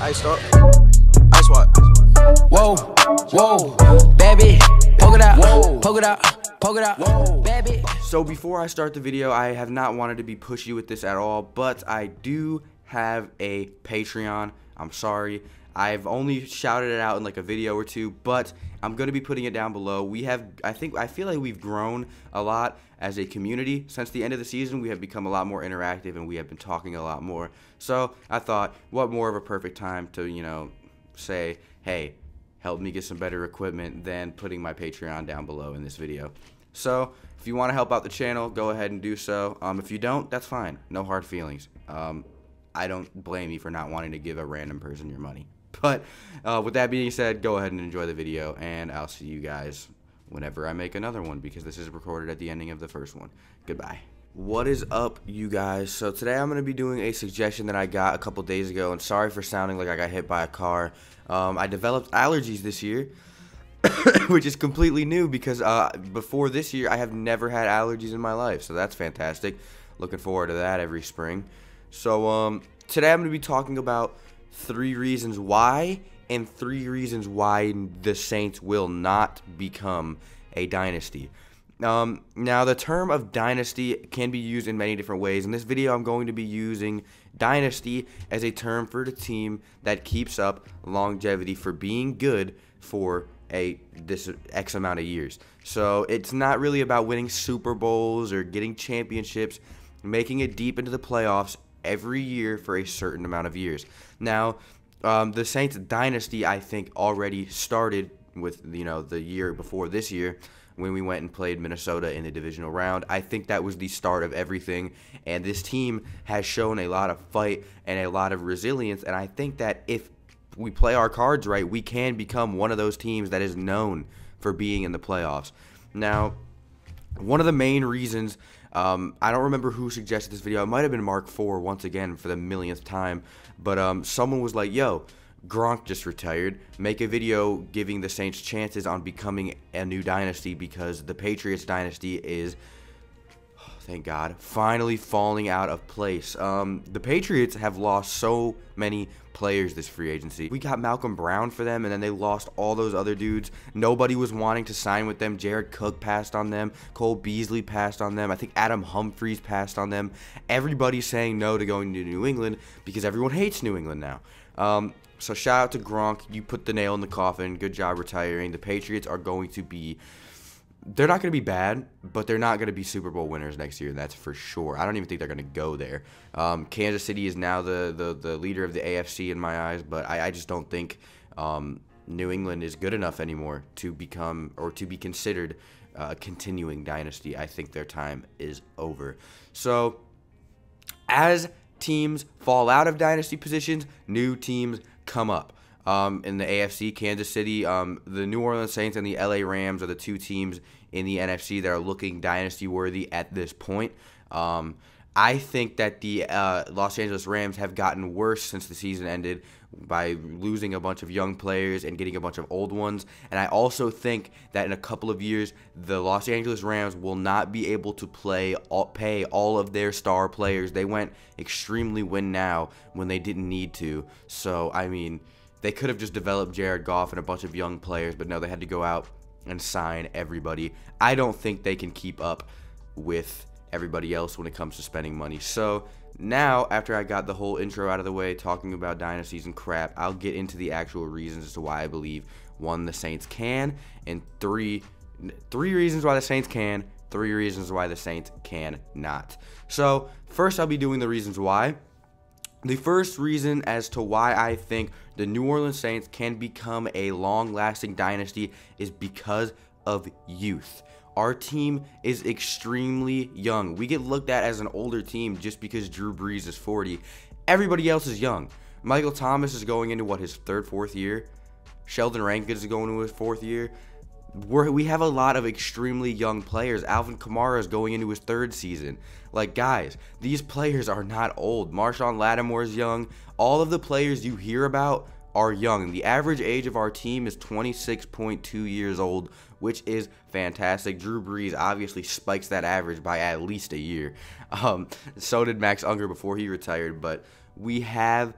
Ice up. Ice what? Whoa, whoa, baby, poke it out, poke it out, poke it out, baby. So before I start the video, I have not wanted to be pushy with this at all, but I do have a Patreon. I'm sorry. I've only shouted it out in like a video or two, but I'm going to be putting it down below. I feel like we've grown a lot as a community since the end of the season. We have become a lot more interactive and we have been talking a lot more. So I thought, what more of a perfect time to, you know, say, hey, help me get some better equipment than putting my Patreon down below in this video. So if you want to help out the channel, go ahead and do so. If you don't, that's fine. No hard feelings. I don't blame you for not wanting to give a random person your money. But with that being said, go ahead and enjoy the video, and I'll see you guys whenever I make another one, because this is recorded at the ending of the first one. Goodbye. What is up, you guys? So today I'm going to be doing a suggestion that I got a couple days ago, and sorry for sounding like I got hit by a car. I developed allergies this year, which is completely new because before this year I have never had allergies in my life, so that's fantastic. Looking forward to that every spring. So today I'm going to be talking about 3 reasons why, and 3 reasons why the Saints will not become a dynasty. Now, the term of dynasty can be used in many different ways. In this video, I'm going to be using dynasty as a term for the team that keeps up longevity for being good for this X amount of years. So it's not really about winning Super Bowls or getting championships, making it deep into the playoffs every year for a certain amount of years. Now, the Saints dynasty, I think, already started with, you know, the year before this year when we went and played Minnesota in the divisional round. I think that was the start of everything, and this team has shown a lot of fight and a lot of resilience, and I think that if we play our cards right, we can become one of those teams that is known for being in the playoffs. Now, one of the main reasons, I don't remember who suggested this video. It might have been Mark 4 once again for the millionth time. But someone was like, yo, Gronk just retired. Make a video giving the Saints chances on becoming a new dynasty because the Patriots dynasty is, oh, thank God, finally falling out of place. The Patriots have lost so many players this free agency. We got Malcolm Brown for them, and then they lost all those other dudes. Nobody was wanting to sign with them. Jared Cook passed on them. Cole Beasley passed on them. I think Adam Humphries passed on them. Everybody's saying no to going to New England because everyone hates New England now. So shout out to Gronk. You put the nail in the coffin. Good job retiring. The Patriots are going to be... They're not going to be bad, but they're not going to be Super Bowl winners next year, that's for sure. I don't even think they're going to go there. Kansas City is now the leader of the AFC in my eyes, but I just don't think New England is good enough anymore to become or to be considered a continuing dynasty. I think their time is over. So as teams fall out of dynasty positions, new teams come up. In the AFC, Kansas City, the New Orleans Saints and the LA Rams are the 2 teams in the NFC that are looking dynasty worthy at this point. I think that the Los Angeles Rams have gotten worse since the season ended by losing a bunch of young players and getting a bunch of old ones. And I also think that in a couple of years, the Los Angeles Rams will not be able to pay all of their star players. They went extremely win now when they didn't need to. So, I mean, they could have just developed Jared Goff and a bunch of young players, but no, they had to go out and sign everybody. I don't think they can keep up with everybody else when it comes to spending money. So now, after I got the whole intro out of the way, talking about dynasties and crap, I'll get into the actual reasons as to why I believe, 1, the Saints can, and 3 reasons why the Saints can, 3 reasons why the Saints cannot. So first, I'll be doing the reasons why. The first reason as to why I think the New Orleans Saints can become a long-lasting dynasty is because of youth. Our team is extremely young. We get looked at as an older team just because Drew Brees is 40. Everybody else is young. Michael Thomas is going into, what, his 3rd, 4th year? Sheldon Rankins is going into his 4th year. We have a lot of extremely young players. Alvin Kamara is going into his 3rd season. Like, guys, these players are not old. Marshawn Lattimore is young. All of the players you hear about are young. The average age of our team is 26.2 years old, which is fantastic. Drew Brees obviously spikes that average by at least a year. So did Max Unger before he retired. But we have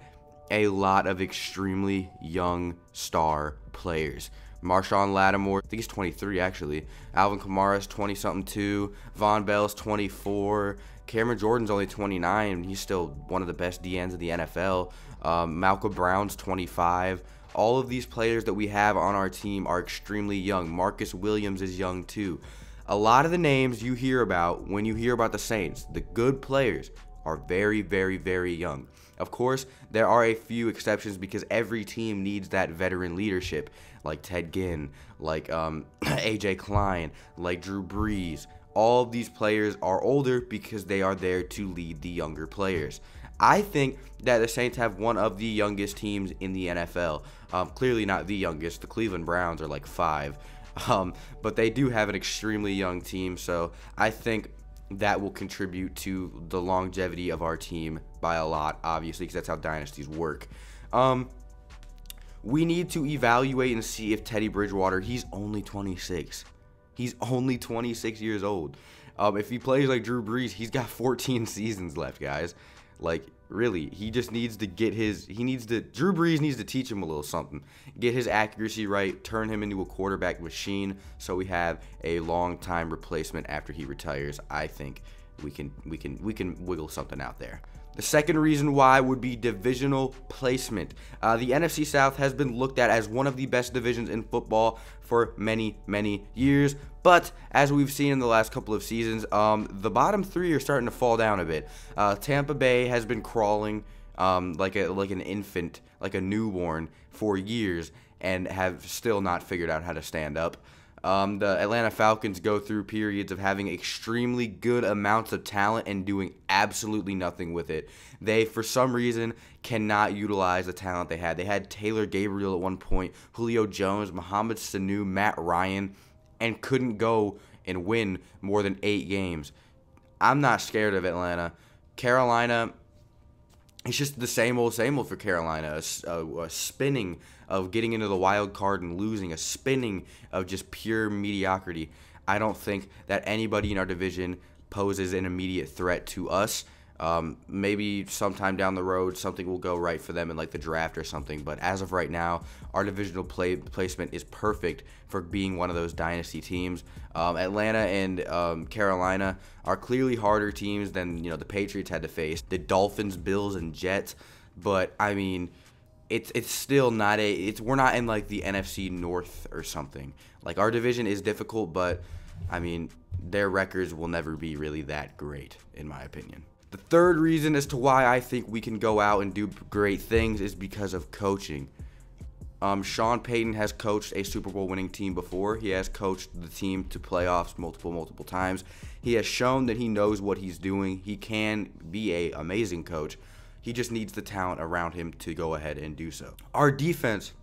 a lot of extremely young star players. Marshawn Lattimore, I think he's 23 actually. Alvin Kamara's 20-something too. Von Bell's 24. Cameron Jordan's only 29. He's still one of the best DNs of the NFL. Malcolm Brown's 25. All of these players that we have on our team are extremely young. Marcus Williams is young too. A lot of the names you hear about when you hear about the Saints, the good players, are very, very, very young. Of course, there are a few exceptions because every team needs that veteran leadership, like Ted Ginn, like AJ Klein, like Drew Brees. All of these players are older because they are there to lead the younger players. I think that the Saints have one of the youngest teams in the NFL. Clearly not the youngest. The Cleveland Browns are like 5. But they do have an extremely young team, so I think that will contribute to the longevity of our team by a lot, obviously, because that's how dynasties work. We need to evaluate and see if Teddy Bridgewater, he's only 26. He's only 26 years old. If he plays like Drew Brees, he's got 14 seasons left, guys. Like, really, he just needs to get Drew Brees needs to teach him a little something. Get his accuracy right, turn him into a quarterback machine so we have a long-time replacement after he retires. I think we can wiggle something out there. The second reason why would be divisional placement. The NFC South has been looked at as one of the best divisions in football for many, many years. But as we've seen in the last couple of seasons, the bottom 3 are starting to fall down a bit. Tampa Bay has been crawling like an infant, like a newborn for years, and have still not figured out how to stand up. The Atlanta Falcons go through periods of having extremely good amounts of talent and doing absolutely nothing with it. They, for some reason, cannot utilize the talent they had. They had Taylor Gabriel at one point, Julio Jones, Mohamed Sanu, Matt Ryan, and couldn't go and win more than 8 games. I'm not scared of Atlanta. Carolina, it's just the same old for Carolina. A spinning of getting into the wild card and losing, a spinning of just pure mediocrity. I don't think that anybody in our division poses an immediate threat to us. Maybe sometime down the road something will go right for them in like the draft or something, but as of right now, our divisional placement is perfect for being one of those dynasty teams. Atlanta and Carolina are clearly harder teams than the Patriots had to face. The Dolphins, Bills, and Jets, but I mean, it's still not we're not in like the NFC North or something. Like, our division is difficult, but I mean, their records will never be really that great in my opinion. The third reason as to why I think we can go out and do great things is because of coaching. Sean Payton has coached a Super Bowl winning team before. He has coached the team to playoffs multiple times. He has shown that he knows what he's doing. He can be an amazing coach. He just needs the talent around him to go ahead and do so. Our defense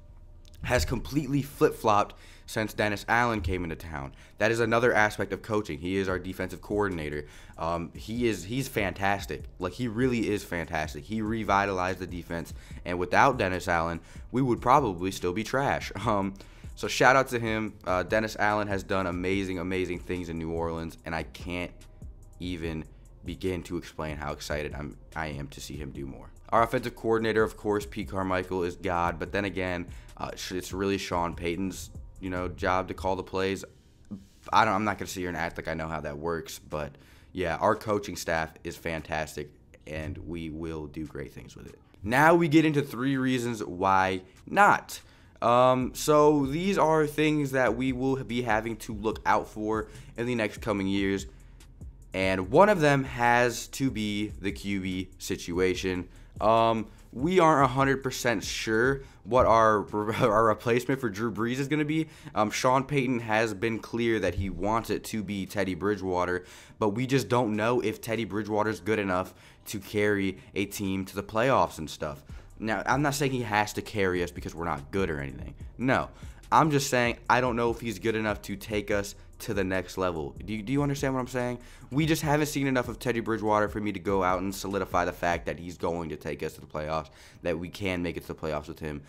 has completely flip-flopped since Dennis Allen came into town. That is another aspect of coaching. He is our defensive coordinator. He's fantastic. Like, he really is fantastic. He revitalized the defense, and without Dennis Allen, we would probably still be trash. So shout out to him. Dennis Allen has done amazing things in New Orleans, and I can't even begin to explain how excited I am to see him do more. Our offensive coordinator, of course, Pete Carmichael, is God, but then again, it's really Sean Payton's job to call the plays. I'm not gonna sit here and act like I know how that works, but yeah, our coaching staff is fantastic, and we will do great things with it. Now we get into 3 reasons why not. So these are things that we will be having to look out for in the next coming years, and one of them has to be the QB situation. We aren't 100% sure what our replacement for Drew Brees is going to be. Sean Payton has been clear that he wants it to be Teddy Bridgewater, but we just don't know if Teddy Bridgewater is good enough to carry a team to the playoffs and stuff. Now, I'm not saying he has to carry us because we're not good or anything. No, I'm just saying I don't know if he's good enough to take us to the next level. Do you understand what I'm saying? We just haven't seen enough of Teddy Bridgewater for me to go out and solidify the fact that he's going to take us to the playoffs, that we can make it to the playoffs with him.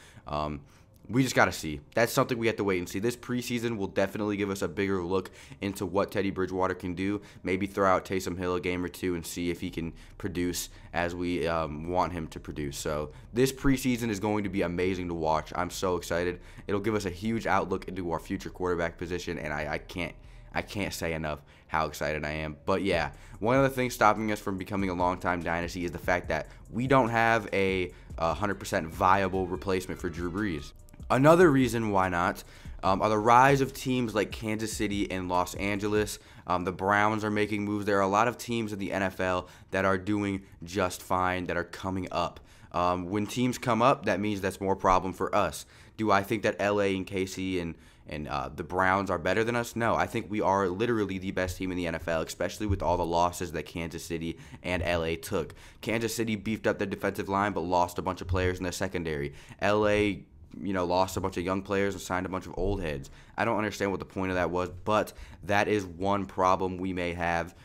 we just got to see. That's something we have to wait and see. This preseason will definitely give us a bigger look into what Teddy Bridgewater can do. Maybe throw out Taysom Hill a game or two and see if he can produce as we want him to produce. So this preseason is going to be amazing to watch. I'm so excited. It'll give us a huge outlook into our future quarterback position, and I can't say enough how excited I am. But yeah, one of the things stopping us from becoming a long-time dynasty is the fact that we don't have a 100% viable replacement for Drew Brees. Another reason why not are the rise of teams like Kansas City and Los Angeles. The Browns are making moves. There are a lot of teams in the NFL that are doing just fine, that are coming up. When teams come up, that means that's more problem for us. Do I think that LA and KC and the Browns are better than us? No, I think we are literally the best team in the NFL, especially with all the losses that Kansas City and LA took. Kansas City beefed up their defensive line but lost a bunch of players in their secondary. LA lost a bunch of young players and signed a bunch of old heads. I don't understand what the point of that was, but that is one problem we may have.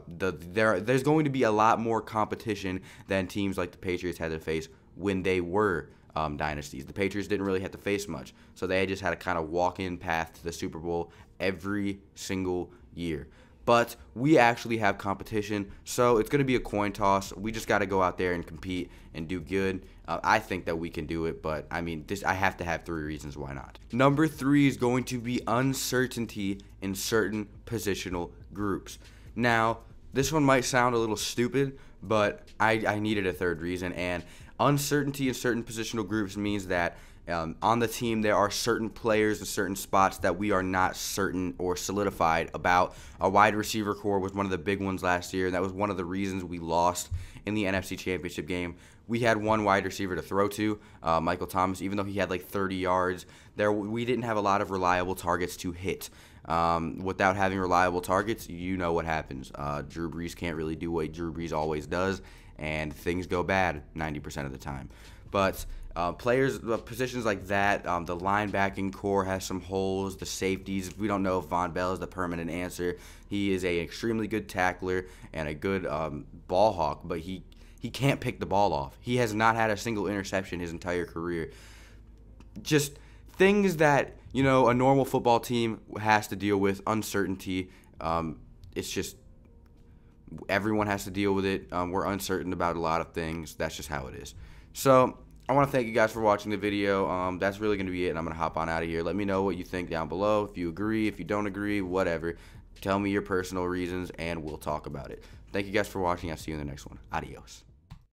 There's going to be a lot more competition than teams like the Patriots had to face when they were dynasties. The Patriots didn't really have to face much, so they just had a kind of walk-in path to the Super Bowl every single year. But we actually have competition, so it's going to be a coin toss. We just got to go out there and compete and do good. I think that we can do it, but I mean, I have to have 3 reasons why not. Number 3 is going to be uncertainty in certain positional groups. Now, this one might sound a little stupid, but I needed a 3rd reason, and uncertainty in certain positional groups means that on the team, there are certain players in certain spots that we are not certain or solidified about. Our wide receiver core was one of the big ones last year, and that was one of the reasons we lost in the NFC Championship game. We had one wide receiver to throw to, Michael Thomas, even though he had like 30 yards. We didn't have a lot of reliable targets to hit. Without having reliable targets, you know what happens. Drew Brees can't really do what Drew Brees always does, and things go bad 90% of the time. But positions like that, the linebacking core has some holes. The safeties, we don't know if Von Bell is the permanent answer. He is an extremely good tackler and a good ball hawk, but he can't pick the ball off. He has not had a single interception his entire career. Just things that a normal football team has to deal with. Uncertainty. It's just everyone has to deal with it. We're uncertain about a lot of things. That's just how it is. So I want to thank you guys for watching the video. That's really going to be it, and I'm going to hop on out of here. Let me know what you think down below. If you agree, if you don't agree, whatever. Tell me your personal reasons, and we'll talk about it. Thank you guys for watching. I'll see you in the next one. Adios.